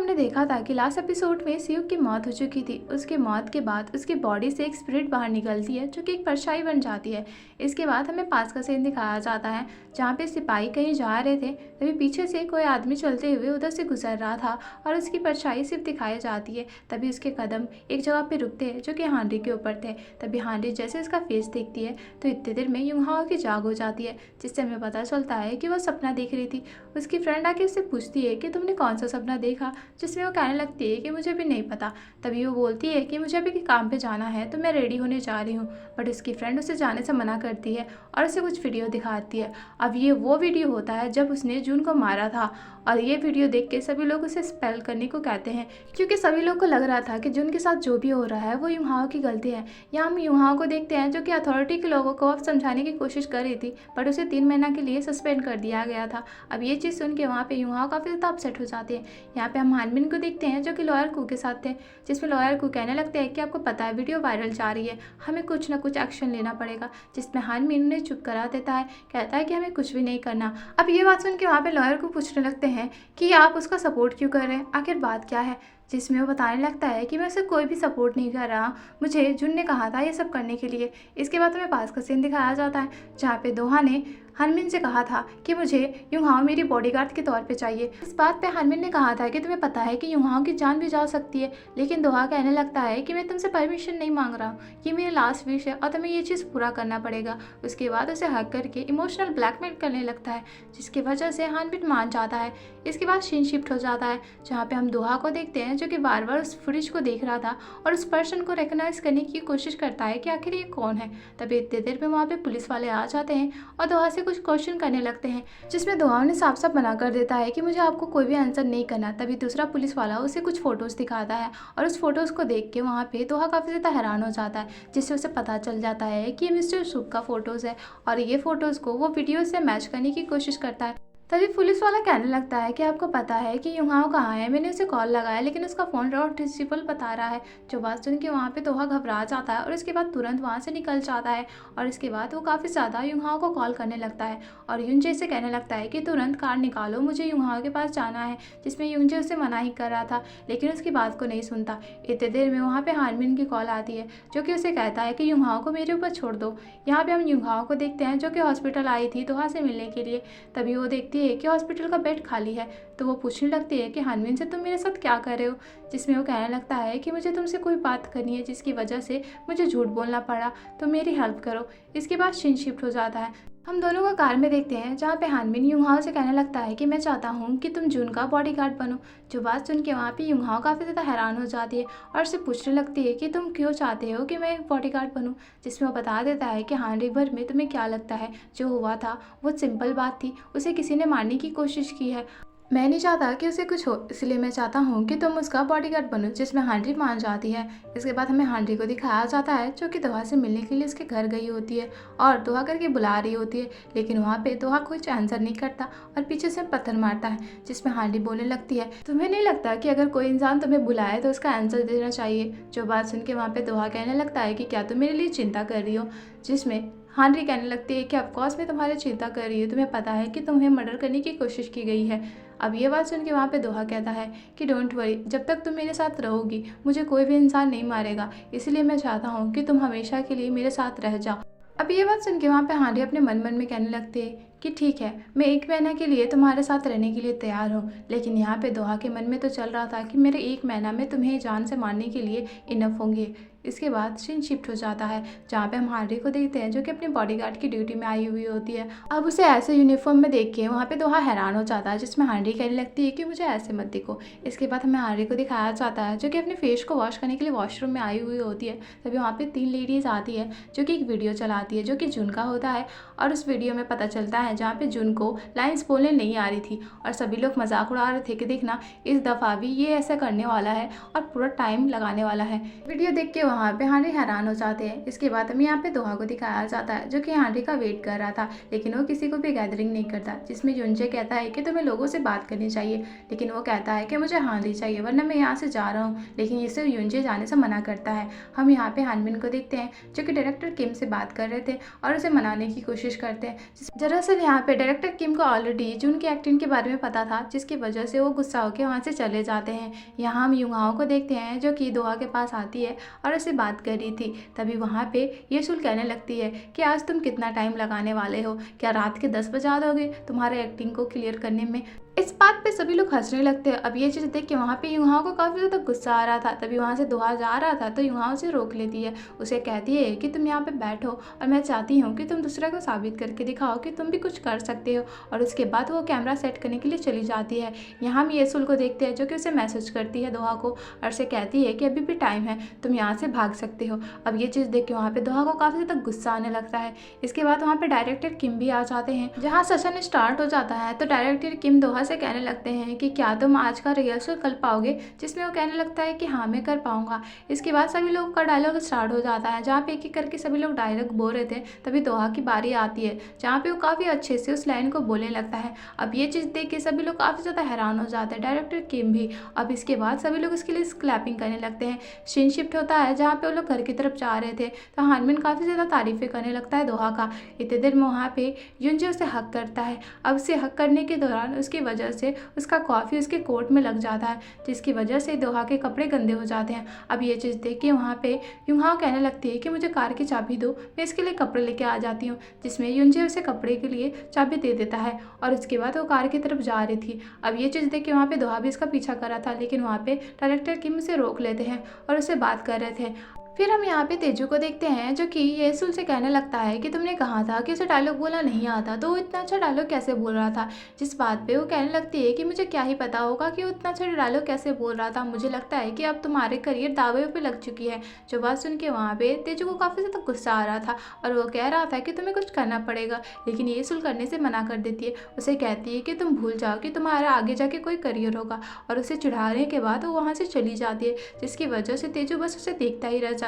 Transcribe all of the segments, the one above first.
हमने देखा था कि लास्ट एपिसोड में सियुक की मौत हो चुकी थी। उसकी मौत के बाद उसकी बॉडी से एक स्पिरिट बाहर निकलती है जो कि एक परछाई बन जाती है। इसके बाद हमें पास का सीन दिखाया जाता है जहाँ पे सिपाही कहीं जा रहे थे, तभी पीछे से कोई आदमी चलते हुए उधर से गुजर रहा था और उसकी परछाई सिर्फ दिखाई जाती है। तभी उसके कदम एक जगह पे रुकते हैं जो कि हानरी के ऊपर थे। तभी हानरी जैसे उसका फेस देखती है तो इतनी देर में युंगहाओ की जाग हो जाती है, जिससे हमें पता चलता है कि वह सपना देख रही थी। उसकी फ्रेंड आके उससे पूछती है कि तुमने कौन सा सपना देखा, जिसमें वो कहने लगती है कि मुझे भी नहीं पता। तभी वो बोलती है कि मुझे अभी काम पे जाना है तो मैं रेडी होने जा रही हूँ, बट उसकी फ्रेंड उसे जाने से मना करती है और उसे कुछ वीडियो दिखाती है। अब ये वो वीडियो होता है जब उसने जून को मारा था और ये वीडियो देख के सभी लोग उसे स्पेल करने को कहते हैं, क्योंकि सभी लोग को लग रहा था कि जून के साथ जो भी हो रहा है वो युंगहाओ की गलती है। यहाँ हम युंगहाओ को देखते हैं जो कि अथॉरिटी के लोगों को अब समझाने की कोशिश कर रही थी, बट उसे 3 महीना के लिए सस्पेंड कर दिया गया था। अब ये चीज़ सुन के वहाँ पे युंगहाओ काफ़ी ज़्यादा अपसेट हो जाती है। यहाँ पे हम हानबिन को देखते हैं जो कि लॉयर कू के साथ थे, जिसमें लॉयर कू कहने लगते हैं कि आपको पता है वीडियो वायरल जा रही है, हमें कुछ ना कुछ एक्शन लेना पड़ेगा, जिसमें हानबिन उन्हें चुप करा देता है, कहता है कि हमें कुछ भी नहीं करना। अब ये बात सुन के वहाँ पे लॉयर को पूछने लगते हैं कि आप उसका सपोर्ट क्यों कर रहे हैं, आखिर बात क्या है, जिसमें वो बताने लगता है कि मैं उसे कोई भी सपोर्ट नहीं कर रहा, मुझे जुन ने कहा था ये सब करने के लिए। इसके बाद हमें पास का सीन दिखाया जाता है जहाँ पे दोहा ने हानबिन से कहा था कि मुझे युंगहाओ मेरी बॉडीगार्ड के तौर पे चाहिए। इस बात पे हानबिन ने कहा था कि तुम्हें पता है कि युंगहाओ की जान भी जा सकती है, लेकिन दोहा कहने लगता है कि मैं तुमसे परमिशन नहीं मांग रहा हूँ, ये मेरी लास्ट विश है और तुम्हें ये चीज़ पूरा करना पड़ेगा। उसके बाद उसे हक करके इमोशनल ब्लैकमेल करने लगता है, जिसकी वजह से हानबिन मान जाता है। इसके बाद सीन शिफ्ट हो जाता है जहाँ पे हम दोहा को देखते हैं जो कि बार बार उस फुटेज को देख रहा था और उस पर्सन को रिकॉग्नाइज करने की कोशिश करता है कि आखिर ये कौन है। तभी इतनी देर में वहाँ पे पुलिस वाले आ जाते हैं और दोहा से कुछ क्वेश्चन करने लगते हैं, जिसमें दोहा ने साफ साफ मना कर देता है कि मुझे आपको कोई भी आंसर नहीं करना। तभी दूसरा पुलिस वाला उसे कुछ फोटोज़ दिखाता है और उस फोटोज़ को देख के वहाँ पे दोहा काफ़ी ज़्यादा हैरान हो जाता है, जिससे उसे पता चल जाता है कि ये मिस्टर सुक का फ़ोटोज़ है और ये फ़ोटोज़ को वो वीडियो से मैच करने की कोशिश करता है। तभी पुलिस वाला कहने लगता है कि आपको पता है कि युंगहाओ कहाँ है, मैंने उसे कॉल लगाया लेकिन उसका फ़ोन नॉट रिचेबल बता रहा है। जो बात सुन के वहाँ पे दोहा घबरा जाता है और इसके बाद तुरंत वहाँ से निकल जाता है और इसके बाद वो काफ़ी ज़्यादा युंगहाओ को कॉल करने लगता है और युंजे से कहने लगता है कि तुरंत कार निकालो, मुझे युंगहाओ के पास जाना है, जिसमें युंजे उसे मना ही कर रहा था लेकिन उसकी बात को नहीं सुनता। इतने देर में वहाँ पर हानबिन की कॉल आती है जो कि उसे कहता है कि युंगहाओ को मेरे ऊपर छोड़ दो। यहाँ पर हम युंगहाओ को देखते हैं जो कि हॉस्पिटल आई थी दोहा से मिलने के लिए। तभी वो देखती है कि हॉस्पिटल का बेड खाली है, तो वो पूछने लगती है कि हानबिन से तुम मेरे साथ क्या कर रहे हो, जिसमें वो कहने लगता है कि मुझे तुमसे कोई बात करनी है जिसकी वजह से मुझे झूठ बोलना पड़ा, तो मेरी हेल्प करो। इसके बाद सीन शिफ्ट हो जाता है, हम दोनों को कार में देखते हैं जहाँ पे हानबिन युंगहाओ से कहने लगता है कि मैं चाहता हूँ कि तुम जून का बॉडीगार्ड बनो। जो बात सुन के वहाँ पे युंगहाओ काफ़ी ज़्यादा हैरान हो जाती है और उससे पूछने लगती है कि तुम क्यों चाहते हो कि मैं एक बॉडीगार्ड बनूँ, जिसमें वो बता देता है कि हान रिवर में तुम्हें क्या लगता है जो हुआ था वो सिंपल बात थी, उसे किसी ने मारने की कोशिश की है, मैं नहीं चाहता कि उसे कुछ हो, इसलिए मैं चाहता हूँ कि तुम उसका बॉडीगार्ड बनो, जिसमें हानरी मान जाती है। इसके बाद हमें हानरी को दिखाया जाता है जो कि दोहा से मिलने के लिए उसके घर गई होती है और दोहा करके बुला रही होती है, लेकिन वहाँ पे दोहा कुछ आंसर नहीं करता और पीछे से पत्थर मारता है, जिसमें हानरी बोलने लगती है तुम्हें नहीं लगता कि अगर कोई इंसान तुम्हें बुलाए तो उसका आंसर देना चाहिए। जो बात सुन के वहाँ पे दोहा कहने लगता है कि क्या तुम मेरे लिए चिंता कर रही हो, जिसमें हानरी कहने लगती है कि ऑफकोर्स मैं तुम्हारी चिंता कर रही हूँ, तुम्हें पता है कि तुम्हें मर्डर करने की कोशिश की गई है। अब ये बात सुन के वहाँ पे दोहा कहता है कि डोंट वरी, जब तक तुम मेरे साथ रहोगी मुझे कोई भी इंसान नहीं मारेगा, इसलिए मैं चाहता हूँ कि तुम हमेशा के लिए मेरे साथ रह जाओ। अब ये बात सुन के वहाँ पे हानरी अपने मन मन में कहने लगती है कि ठीक है, मैं 1 महीना के लिए तुम्हारे साथ रहने के लिए तैयार हूँ, लेकिन यहाँ पे दोहा के मन में तो चल रहा था कि मेरे 1 महीना में तुम्हें जान से मारने के लिए इनफ होंगे। इसके बाद सीन शिफ्ट हो जाता है जहाँ पे हम हानरी को देखते हैं जो कि अपने बॉडीगार्ड की ड्यूटी में आई हुई होती है। अब उसे ऐसे यूनिफॉर्म में देख के वहाँ पे दोहा हैरान हो जाता है, जिसमें हानरी कहने लगती है कि मुझे ऐसे मत देखो। इसके बाद हमें हानरी को दिखाया जाता है जो कि अपने फेस को वॉश करने के लिए वॉशरूम में आई हुई होती है। तभी वहाँ पे 3 लेडीज़ आती है जो कि एक वीडियो चलाती है जो कि जून का होता है और उस वीडियो में पता चलता है जहाँ पे जून को लाइन्स बोलने नहीं आ रही थी और सभी लोग मजाक उड़ा रहे थे कि देखना इस दफ़ा भी ये ऐसा करने वाला है और पूरा टाइम लगाने वाला है। वीडियो देख के वहाँ पे हानरी हैरान हो जाते हैं। इसके बाद हमें यहाँ पे दोहा को दिखाया जाता है जो कि हानरी का वेट कर रहा था, लेकिन वो किसी को भी गैदरिंग नहीं करता, जिसमें युनजे कहता है कि तुम्हें लोगों से बात करनी चाहिए, लेकिन वो कहता है कि मुझे हानरी चाहिए वरना मैं यहाँ से जा रहा हूँ, लेकिन इसे युनजे जाने से मना करता है। हम यहाँ पे हानबिन को देखते हैं जो कि डायरेक्टर किम से बात कर रहे थे और उसे मनाने की कोशिश करते हैं। दरअसल यहाँ पे डायरेक्टर किम को ऑलरेडी जून की एक्टिंग के बारे में पता था, जिसकी वजह से वो गुस्सा होकर वहाँ से चले जाते हैं। यहाँ हम युंगाओं को देखते हैं जो कि दोहा के पास आती है और उससे बात कर रही थी। तभी वहाँ पे येसुल कहने लगती है कि आज तुम कितना टाइम लगाने वाले हो, क्या रात के 10 बजा दोगे तुम्हारे एक्टिंग को क्लियर करने में। इस बात पे सभी लोग हंसने लगते हैं। अब ये चीज़ देख के वहाँ पे युंगाओं को काफ़ी ज़्यादा गुस्सा आ रहा था। तभी वहाँ से दोहा जा रहा था तो युंगाओं उसे रोक लेती है, उसे कहती है कि तुम यहाँ पे बैठो और मैं चाहती हूँ कि तुम दूसरे को साबित करके दिखाओ कि तुम भी कुछ कर सकते हो। और उसके बाद वो कैमरा सेट करने के लिए चली जाती है। यहाँ हम येसुल को देखते हैं जो कि उसे मैसेज करती है दोहा को और उसे कहती है कि अभी भी टाइम है, तुम यहाँ से भाग सकते हो। अब ये चीज़ देख के वहाँ पे दोहा को काफ़ी ज़्यादा गुस्सा आने लगता है। इसके बाद वहाँ पे डायरेक्टर किम भी आ जाते हैं। जहाँ सेशन स्टार्ट हो जाता है तो डायरेक्टर किम दोहा से कहने लगते हैं कि क्या तुम आज का रिहर्सल कर पाओगे, जिसमें वो कहने लगता है कि हाँ मैं कर पाऊंगा। इसके बाद सभी लोगों का डायलॉग स्टार्ट हो जाता है, जहाँ पे एक एक करके सभी लोग डायलॉग बोल रहे थे। तभी दोहा की बारी आती है जहाँ पे वो काफ़ी अच्छे से उस लाइन को बोलने लगता है। अब ये चीज़ देख के सभी लोग काफ़ी ज़्यादा हैरान हो जाते हैं, डायरेक्टर किम भी। अब इसके बाद सभी लोग इसके लिए क्लैपिंग करने लगते हैं। सीन शिफ्ट होता है जहाँ पे वो लोग घर की तरफ जा रहे थे तो हानबिन काफ़ी ज़्यादा तारीफें करने लगता है दोहा का। इतने देर में वहाँ पे युनजे उसे हक करता है। अब उसे हक करने के दौरान उसकी वजह से उसका कॉफ़ी उसके कोट में लग जाता है, जिसकी वजह से दोहा के कपड़े गंदे हो जाते हैं। अब ये चीज़ देख के वहाँ पे युंगाओ कहने लगती है कि मुझे कार की चाबी दो, मैं इसके लिए कपड़े लेके आ जाती हूँ, जिसमें युनजे उसे कपड़े के लिए चाबी दे देता है और उसके बाद वो कार की तरफ जा रही थी। अब ये चीज़ देख के वहाँ पे दोहा भी इसका पीछा कर रहा था, लेकिन वहाँ पे डायरेक्टर किम उसे रोक लेते हैं और उससे बात कर रहे थे। फिर हम यहाँ पे तेजू को देखते हैं जो कि येसुल से कहने लगता है कि तुमने कहा था कि उसे डायलॉग बोलना नहीं आता, तो वो इतना अच्छा डायलॉग कैसे बोल रहा था। जिस बात पे वो कहने लगती है कि मुझे क्या ही पता होगा कि वो इतना अच्छा डायलॉग कैसे बोल रहा था, मुझे लगता है कि अब तुम्हारे करियर दावे पे लग चुकी है। जो बात सुन के वहाँ पे तेजू को काफ़ी ज़्यादा गुस्सा आ रहा था और वो कह रहा था कि तुम्हें कुछ करना पड़ेगा, लेकिन येसुल करने से मना कर देती है। उसे कहती है कि तुम भूल जाओ कि तुम्हारा आगे जाके कोई करियर होगा, और उसे चिढ़ाने के बाद वो वहाँ से चली जाती है, जिसकी वजह से तेजू बस उसे देखता ही रह जाता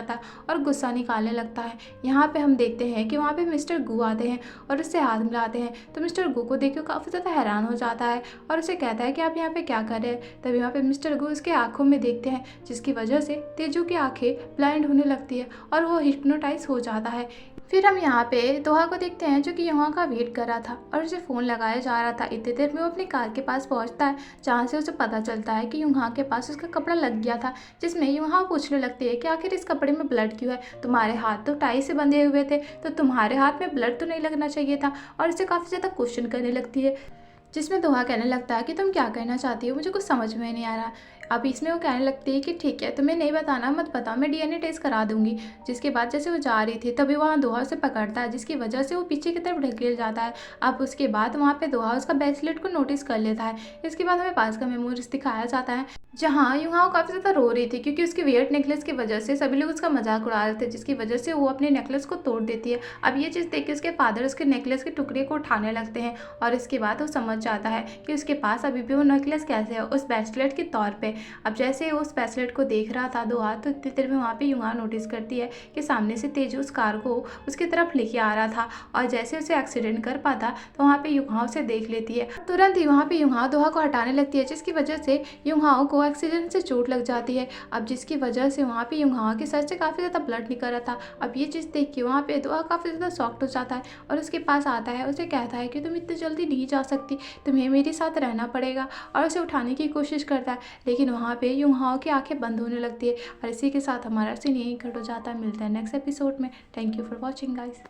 और गुस्सा निकालने लगता है। यहाँ पे हम देखते हैं कि वहाँ पे मिस्टर गू आते हैं और उससे हाथ मिलाते हैं। तो मिस्टर गू को देख के काफ़ी ज़्यादा हैरान हो जाता है और उसे कहता है कि आप यहाँ पे क्या कर रहे हैं। तभी वहाँ पे मिस्टर गू उसके आंखों में देखते हैं, जिसकी वजह से तेजू की आंखें ब्लाइंड होने लगती है और वो हिप्नोटाइज हो जाता है। फिर हम यहाँ पे दोहा को देखते हैं जो कि युंगा का वेट कर रहा था और उसे फ़ोन लगाया जा रहा था। इतनी देर में वो अपनी कार के पास पहुँचता है, जहाँ से उसे पता चलता है कि युंगा के पास उसका कपड़ा लग गया था, जिसमें युंगा पूछने लगती है कि आखिर इस कपड़े में ब्लड क्यों है, तुम्हारे हाथ तो टाई से बंधे हुए थे, तो तुम्हारे हाथ में ब्लड तो नहीं लगना चाहिए था। और उसे काफ़ी ज़्यादा क्वेश्चन करने लगती है, जिसमें दोहा कहने लगता है कि तुम क्या कहना चाहती हो, मुझे कुछ समझ में नहीं आ रहा। अब इसमें वो कहने लगती है कि ठीक है, तुम्हें नहीं बताना मत बताओ, मैं डीएनए टेस्ट करा दूंगी। जिसके बाद जैसे वो जा रही थी तभी वहाँ दोहा उसे पकड़ता है, जिसकी वजह से वो पीछे की तरफ ढकेल जाता है। अब उसके बाद वहाँ पे दोहा उसका ब्रेसलेट को नोटिस कर लेता है। इसके बाद हमें पास का मेमोरीज दिखाया जाता है, जहाँ युंगाओ काफ़ी ज़्यादा रो रही थी क्योंकि उसके वियर्ड नेकलेस की वजह से सभी लोग उसका मजाक उड़ा रहे थे, जिसकी वजह से वो अपने नेकलेस को तोड़ देती है। अब ये चीज़ देख के उसके फादर उसके नेकलेस के टुकड़े को उठाने लगते हैं और इसके बाद वो समझ जाता है कि उसके पास अभी भी वो नेकलेस कैसे है, उस ब्रेसलेट के तौर पे। अब जैसे वो उस ब्रेसलेट को देख रहा था दोहा, तो इतनी देर में वहाँ पे युंगा नोटिस करती है कि सामने से तेजू उस कार को उसकी तरफ लेके आ रहा था और जैसे उसे एक्सीडेंट कर पाता तो वहाँ पे युंगा उसे देख लेती है। तुरंत ही वहाँ पे युंगा दोहा को हटाने लगती है, जिसकी वजह से युंगाओं को एक्सीडेंट से चोट लग जाती है। अब जिसकी वजह से वहाँ पे युंगा के सर से काफ़ी ज़्यादा ब्लड निकल रहा था। अब ये चीज़ देख के वहाँ पे दोहा काफ़ी ज़्यादा शॉक्ड हो जाता है और उसके पास आता है, उसे कहता है कि तुम इतनी जल्दी नहीं जा सकती, तुम्हें मेरे साथ रहना पड़ेगा, और उसे उठाने की कोशिश करता है, लेकिन वहाँ पे युंगाओं की आंखें बंद होने लगती है। और इसी के साथ हमारा सीन यहीं कट हो जाता है। मिलता है नेक्स्ट एपिसोड में। Thank you for watching guys.